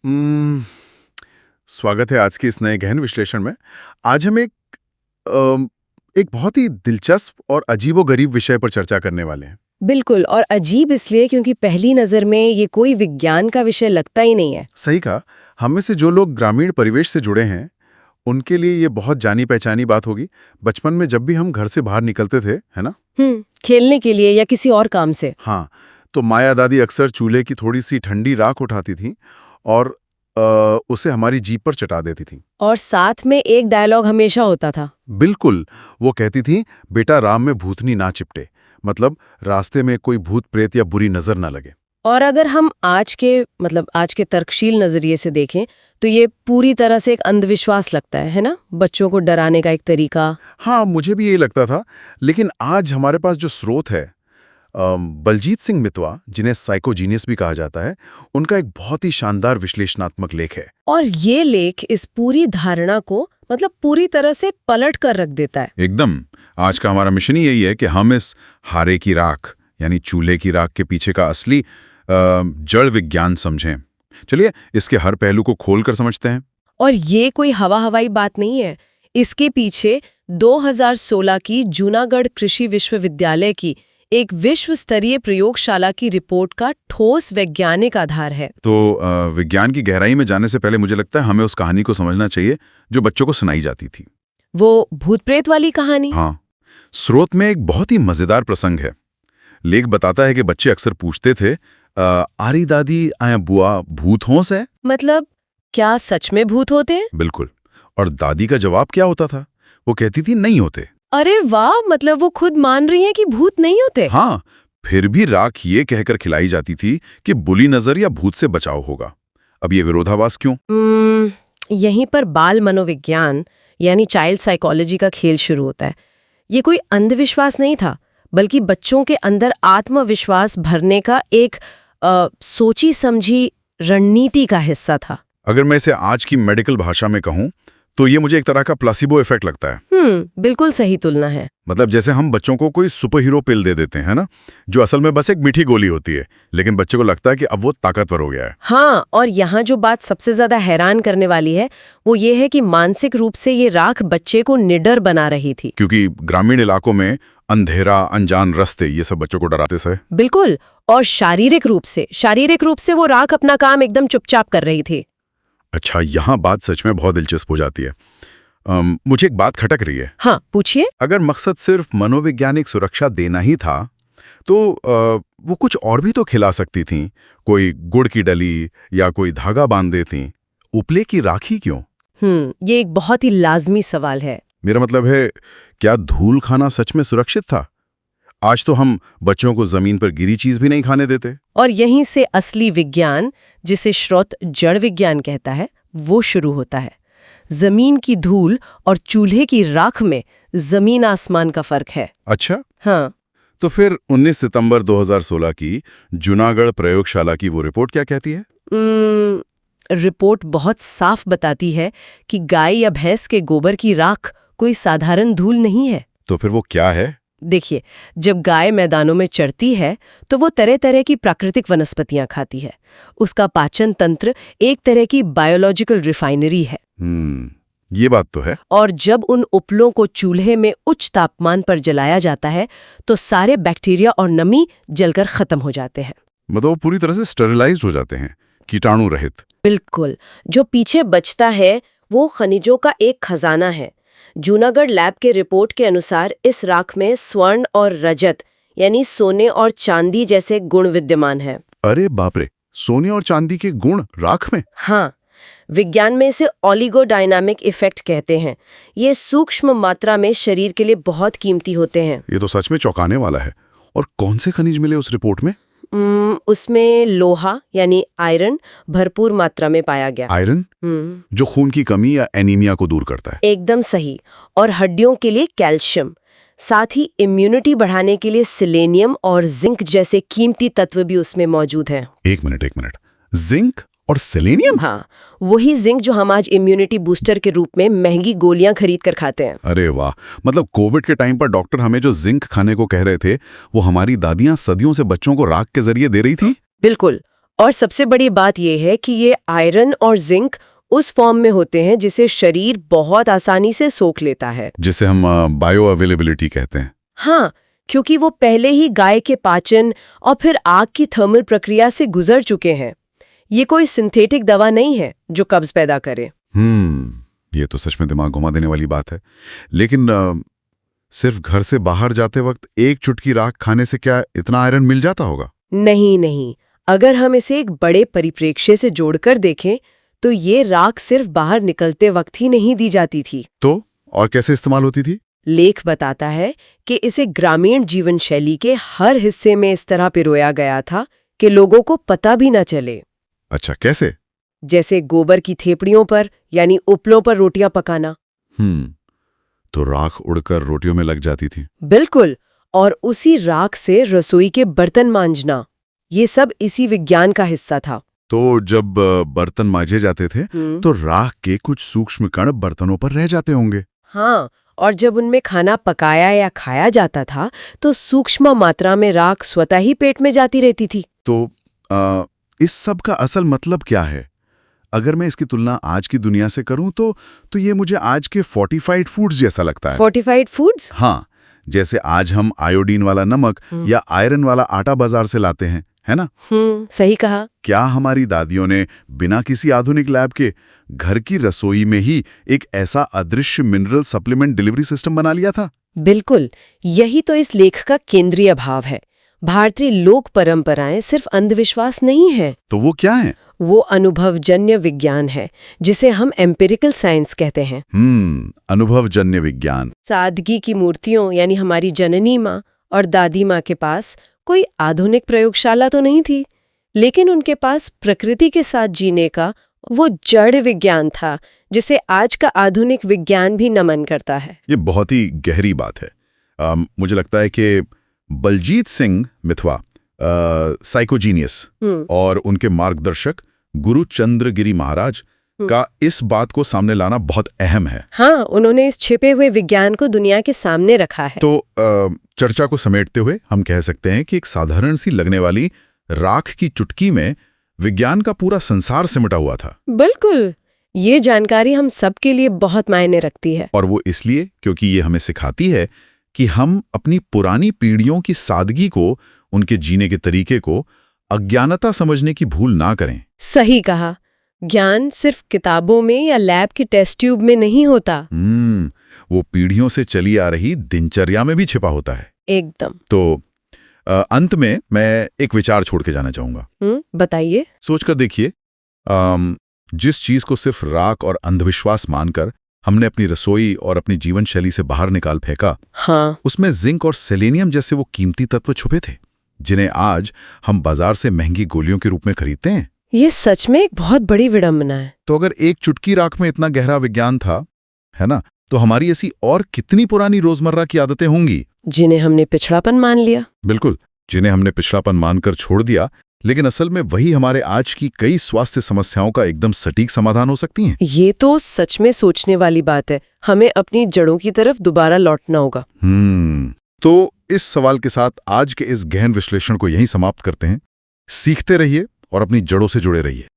हम्म, स्वागत है आज की इस नए गहन विश्लेषण में। आज हम एक बहुत ही दिलचस्प और अजीबोगरीब विषय पर चर्चा करने वाले हैं। बिल्कुल, और अजीब इसलिए क्योंकि पहली नज़र में ये कोई विज्ञान का विषय लगता ही नहीं है। सही कहा। हम में से जो लोग ग्रामीण परिवेश से जुड़े हैं, उनके लिए ये बहुत जानी पहचानी बात होगी। बचपन में जब भी हम घर से बाहर निकलते थे, है ना? खेलने के लिए या किसी और काम से। हाँ, तो माया दादी अक्सर चूल्हे की थोड़ी सी ठंडी राख उठाती थी और उसे हमारी जीभ पर चटा देती थी। और साथ में एक डायलॉग हमेशा होता था। बिल्कुल, वो कहती थी, बेटा राम में भूतनी ना चिपटे, मतलब रास्ते में कोई भूत प्रेत या बुरी नजर ना लगे। और अगर हम आज के तर्कशील नजरिए से देखें तो ये पूरी तरह से एक अंधविश्वास लगता है ना? बच्चों को डराने का एक तरीका। हाँ, मुझे भी यही लगता था, लेकिन आज हमारे पास जो स्रोत है, बलजीत सिंह मितवा, जिन्हें साइकोजीनियस भी कहा जाता है, उनका एक बहुत ही शानदार विश्लेषणात्मक लेख है। और ये लेख इस पूरी धारणा को पूरी तरह से पलट कर रख देता है। एकदम। आज का हमारा मिशन ही यही है कि हम इस हारे की राख यानी चूल्हे की राख के पीछे का असली जड़ विज्ञान समझें। चलिए इसके हर पहलू को खोलकर समझते हैं। और ये कोई हवाई बात नहीं है। इसके पीछे 2016 की जूनागढ़ कृषि विश्वविद्यालय की एक विश्व स्तरीय प्रयोगशाला की रिपोर्ट का ठोस वैज्ञानिक आधार है। तो विज्ञान की गहराई में जाने से पहले मुझे लगता है हमें उस कहानी को समझना चाहिए जो बच्चों को सुनाई जाती थी। वो भूत प्रेत वाली कहानी? हाँ, स्रोत में एक बहुत ही मजेदार प्रसंग है। लेख बताता है कि बच्चे अक्सर पूछते थे, आरी दादी आया बुआ भूत होंस है? मतलब क्या सच में भूत होते हैं? बिल्कुल। और दादी का जवाब क्या होता था? वो कहती थी नहीं होते। अरे वाह, मतलब वो खुद मान रही हैं कि भूत नहीं होते। हाँ, फिर भी राख ये कहकर खिलाई जाती थी कि बुरी नजर या भूत से बचाव होगा। अब ये विरोधाभास क्यों? यहीं पर बाल मनोविज्ञान यानी चाइल्ड साइकोलॉजी का खेल शुरू होता है। ये कोई अंधविश्वास नहीं था, बल्कि बच्चों के अंदर आत्मविश्वास भरने का एक सोची समझी रणनीति का हिस्सा था। अगर मैं इसे आज की मेडिकल भाषा में कहूं तो ये मुझे एक तरह का प्लासिबो इफेक्ट लगता है। बिल्कुल सही तुलना है। मतलब जैसे हम बच्चों को कोई सुपर हीरो पिल दे देते हैं ना, जो असल में बस एक मीठी गोली होती है, लेकिन बच्चे को लगता है कि अब वो ताकतवर हो गया है। हाँ, और यहाँ जो बात सबसे ज्यादा हैरान करने वाली है वो ये है कि मानसिक रूप से ये राख बच्चे को निडर बना रही थी। क्योंकि ग्रामीण इलाकों में अंधेरा, अनजान रास्ते, ये सब बच्चों को डराते से। बिल्कुल। और शारीरिक रूप से वो राख अपना काम एकदम चुपचाप कर रही थी। अच्छा, यहाँ बात सच में बहुत दिलचस्प हो जाती है। मुझे एक बात खटक रही है। हाँ, पूछिए। अगर मकसद सिर्फ मनोवैज्ञानिक सुरक्षा देना ही था तो वो कुछ और भी तो खिला सकती थी। कोई गुड़ की डली या कोई धागा बांध देती। उपले की राखी क्यों? ये एक बहुत ही लाजमी सवाल है। मेरा मतलब है, क्या धूल खाना सच में सुरक्षित था? आज तो हम बच्चों को जमीन पर गिरी चीज भी नहीं खाने देते। और यहीं से असली विज्ञान, जिसे श्रोत जड़ विज्ञान कहता है, वो शुरू होता है। जमीन की धूल और चूल्हे की राख में जमीन आसमान का फर्क है। अच्छा, हाँ। तो फिर 19 सितंबर 2016 की जूनागढ़ प्रयोगशाला की वो रिपोर्ट क्या कहती है? रिपोर्ट बहुत साफ बताती है कि गाय या भैंस के गोबर की राख कोई साधारण धूल नहीं है। तो फिर वो क्या है? देखिए, जब गाय मैदानों में चरती है तो वो तरह तरह की प्राकृतिक वनस्पतियां खाती है। उसका पाचन तंत्र एक तरह की बायोलॉजिकल रिफाइनरी है। ये बात तो है। और जब उन उपलों को चूल्हे में उच्च तापमान पर जलाया जाता है तो सारे बैक्टीरिया और नमी जलकर खत्म हो जाते हैं। मतलब वो पूरी तरह से स्टेरिलाइज्ड हो जाते हैं, कीटाणु रहित। बिल्कुल। जो पीछे बचता है वो खनिजों का एक खजाना है। जूनागढ़ लैब के रिपोर्ट के अनुसार इस राख में स्वर्ण और रजत यानी सोने और चांदी जैसे गुण विद्यमान है। अरे बाप रे, सोने और चांदी के गुण राख में? हाँ, विज्ञान में इसे ओलिगोडायनामिक इफेक्ट कहते हैं। ये सूक्ष्म मात्रा में शरीर के लिए बहुत कीमती होते हैं। ये तो सच में चौंकाने वाला है। और कौन से खनिज मिले उस रिपोर्ट में? उसमें लोहा यानी आयरन भरपूर मात्रा में पाया गया। आयरन? जो खून की कमी या एनीमिया को दूर करता है। एकदम सही। और हड्डियों के लिए कैल्शियम, साथ ही इम्यूनिटी बढ़ाने के लिए सिलेनियम और जिंक जैसे कीमती तत्व भी उसमें मौजूद हैं। एक मिनट, जिंक और सेलेनियम? हाँ, वही जिंक जो हम आज इम्यूनिटी बूस्टर के रूप में महंगी गोलियां खरीद कर खाते हैं। अरे वाह, मतलब कोविड के टाइम पर डॉक्टर हमें जो जिंक खाने को कह रहे थे, वो हमारी दादियां सदियों से बच्चों को राख के जरिए दे रही थी। बिल्कुल। और सबसे बड़ी बात यह है कि ये आयरन और जिंक उस फॉर्म में होते हैं जिसे शरीर बहुत आसानी से सोख लेता है। जिसे हम बायो अवेलेबिलिटी कहते हैं। हाँ, क्योंकि वो पहले ही गाय के पाचन और फिर आग की थर्मल प्रक्रिया से गुजर चुके हैं। ये कोई सिंथेटिक दवा नहीं है जो कब्ज पैदा करे। ये तो सच में दिमाग घुमा देने वाली बात है। लेकिन सिर्फ घर से बाहर जाते वक्त एक चुटकी राख खाने से क्या इतना आयरन मिल जाता होगा? नहीं। अगर हम इसे एक बड़े परिप्रेक्ष्य से जोड़कर देखें तो ये राख सिर्फ बाहर निकलते वक्त ही नहीं दी जाती थी। तो और कैसे इस्तेमाल होती थी? लेख बताता है कि इसे ग्रामीण जीवन शैली के हर हिस्से में इस तरह पिरोया गया था कि लोगों को पता भी न चले। अच्छा, कैसे? जैसे गोबर की थेपड़ियों पर यानी उपलों पर रोटियां पकाना। तो राख उड़कर रोटियों में लग जाती थी। बिल्कुल, और उसी राख से रसोई के बर्तन मांजना, ये सब इसी विज्ञान का हिस्सा था। तो जब बर्तन मांजे जाते थे तो राख के कुछ सूक्ष्म कण बर्तनों पर रह जाते होंगे। हाँ, और जब उनमें खाना पकाया या खाया जाता था तो सूक्ष्म मात्रा में राख स्वतः ही पेट में जाती रहती थी। तो इस सब का असल मतलब क्या है? अगर मैं इसकी तुलना आज की दुनिया से करूं तो ये मुझे आज के फोर्टिफाइड फूड्स जैसा लगता है। Fortified foods? हाँ, जैसे आज हम आयोडीन वाला नमक या आयरन वाला आटा बाजार से लाते हैं, है ना? सही कहा। क्या हमारी दादियों ने बिना किसी आधुनिक लैब के घर की रसोई में ही एक ऐसा अदृश्य मिनरल सप्लीमेंट डिलीवरी सिस्टम बना लिया था? बिल्कुल, यही तो इस लेख का केंद्रीय भाव है। भारतीय लोक परंपराएं सिर्फ अंधविश्वास नहीं है। तो वो क्या है? वो अनुभवजन्य विज्ञान है, जिसे हम एम्पिरिकल साइंस कहते हैं। अनुभवजन्य विज्ञान। सादगी की मूर्तियों यानी हमारी जननी माँ और दादी माँ के पास कोई आधुनिक प्रयोगशाला तो नहीं थी, लेकिन उनके पास प्रकृति के साथ जीने का वो जड़ विज्ञान था जिसे आज का आधुनिक विज्ञान भी नमन करता है। ये बहुत ही गहरी बात है। मुझे लगता है कि बलजीत सिंह मिथवा, साइकोजीनियस, और उनके मार्गदर्शक गुरु चंद्रगिरी महाराज का इस बात को सामने लाना बहुत अहम है। हाँ, उन्होंने इस छिपे हुए विज्ञान को दुनिया के सामने रखा है। तो चर्चा को समेटते हुए हम कह सकते हैं कि एक साधारण सी लगने वाली राख की चुटकी में विज्ञान का पूरा संसार सिमटा हुआ था। बिल्कुल, ये जानकारी हम सबके लिए बहुत मायने रखती है। और वो इसलिए क्योंकि ये हमें सिखाती है कि हम अपनी पुरानी पीढ़ियों की सादगी को, उनके जीने के तरीके को अज्ञानता समझने की भूल ना करें। सही कहा। ज्ञान सिर्फ किताबों में या लैब के टेस्ट ट्यूब में नहीं होता। वो पीढ़ियों से चली आ रही दिनचर्या में भी छिपा होता है। एकदम। तो अंत में मैं एक विचार छोड़ के जाना चाहूंगा। बताइए। सोचकर देखिए, जिस चीज को सिर्फ राख और अंधविश्वास मानकर हमने अपनी रसोई और अपनी जीवन शैली से बाहर निकाल फेंका, हाँ, उसमें जिंक और सेलेनियम जैसे वो कीमती तत्व छुपे थे, जिन्हें आज हम बाजार से महंगी गोलियों के रूप में खरीदते हैं। ये सच में एक बहुत बड़ी विडंबना है। तो अगर एक चुटकी राख में इतना गहरा विज्ञान था, है ना, तो हमारी ऐसी और कितनी पुरानी रोजमर्रा की आदतें होंगी जिन्हें हमने पिछड़ापन मान लिया। बिल्कुल, जिन्हें हमने पिछड़ापन मानकर छोड़ दिया, लेकिन असल में वही हमारे आज की कई स्वास्थ्य समस्याओं का एकदम सटीक समाधान हो सकती हैं। ये तो सच में सोचने वाली बात है। हमें अपनी जड़ों की तरफ दोबारा लौटना होगा। तो इस सवाल के साथ आज के इस गहन विश्लेषण को यहीं समाप्त करते हैं। सीखते रहिए और अपनी जड़ों से जुड़े रहिए।